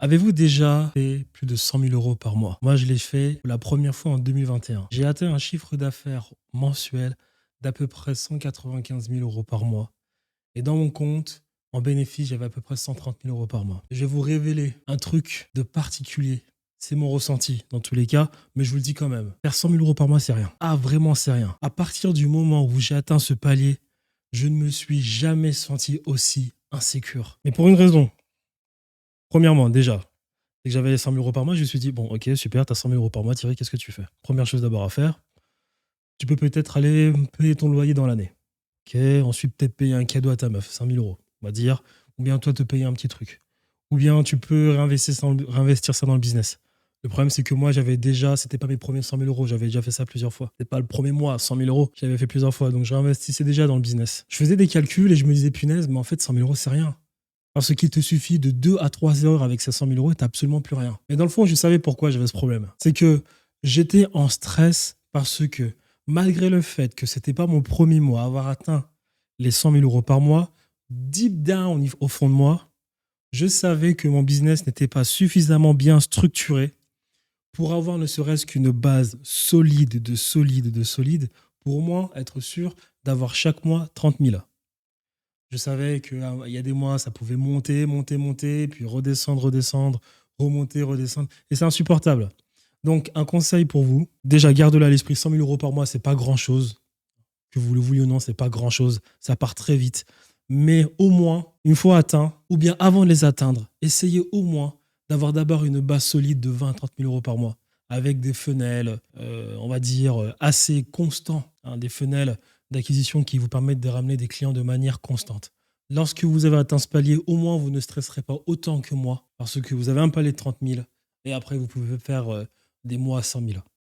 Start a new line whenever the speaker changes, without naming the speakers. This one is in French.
Avez-vous déjà fait plus de 100 000 euros par mois? Moi, je l'ai fait pour la première fois en 2021. J'ai atteint un chiffre d'affaires mensuel d'à peu près 195 000 euros par mois. Et dans mon compte, en bénéfice, j'avais à peu près 130 000 euros par mois. Je vais vous révéler un truc de particulier. C'est mon ressenti dans tous les cas, mais je vous le dis quand même. Faire 100 000 euros par mois, c'est rien. Ah, vraiment, c'est rien. À partir du moment où j'ai atteint ce palier, je ne me suis jamais senti aussi insécure. Mais pour une raison. Premièrement, déjà, dès que j'avais les 100 000 euros par mois, je me suis dit, bon, ok, super, tu as 100 000 euros par mois, Thierry, qu'est-ce que tu fais? Première chose d'abord à faire, tu peux peut-être aller payer ton loyer dans l'année. Ok, ensuite peut-être payer un cadeau à ta meuf, 5 000 euros, on va dire, ou bien toi te payer un petit truc. Ou bien tu peux réinvestir ça dans le business. Le problème, c'est que moi, c'était pas mes premiers 100 000 euros, j'avais déjà fait ça plusieurs fois. C'était pas le premier mois, 100 000 euros, j'avais fait plusieurs fois, donc je réinvestissais déjà dans le business. Je faisais des calculs et je me disais, punaise, mais en fait, 100 000 euros, c'est rien. Parce qu'il te suffit de 2 à 3 heures avec ces 100 000 euros et tu n'as absolument plus rien. Mais dans le fond, je savais pourquoi j'avais ce problème. C'est que j'étais en stress parce que malgré le fait que ce n'était pas mon premier mois à avoir atteint les 100 000 euros par mois, deep down au fond de moi, je savais que mon business n'était pas suffisamment bien structuré pour avoir ne serait-ce qu'une base solide, pour moi être sûr d'avoir chaque mois 30 000. Je savais qu'il y a des mois, ça pouvait monter, puis redescendre, remonter, redescendre. Et c'est insupportable. Donc, un conseil pour vous. Déjà, gardez-le à l'esprit. 100 000 euros par mois, c'est pas grand-chose. Que vous le vouliez ou non, c'est pas grand-chose. Ça part très vite. Mais au moins, une fois atteint, ou bien avant de les atteindre, essayez au moins d'avoir d'abord une base solide de 20 à 30 000 euros par mois. Avec des funnels, on va dire, assez constants. Des funnels d'acquisition qui vous permettent de ramener des clients de manière constante. Lorsque vous avez atteint ce palier, au moins vous ne stresserez pas autant que moi parce que vous avez un palier de 30 000 et après vous pouvez faire des mois à 100 000.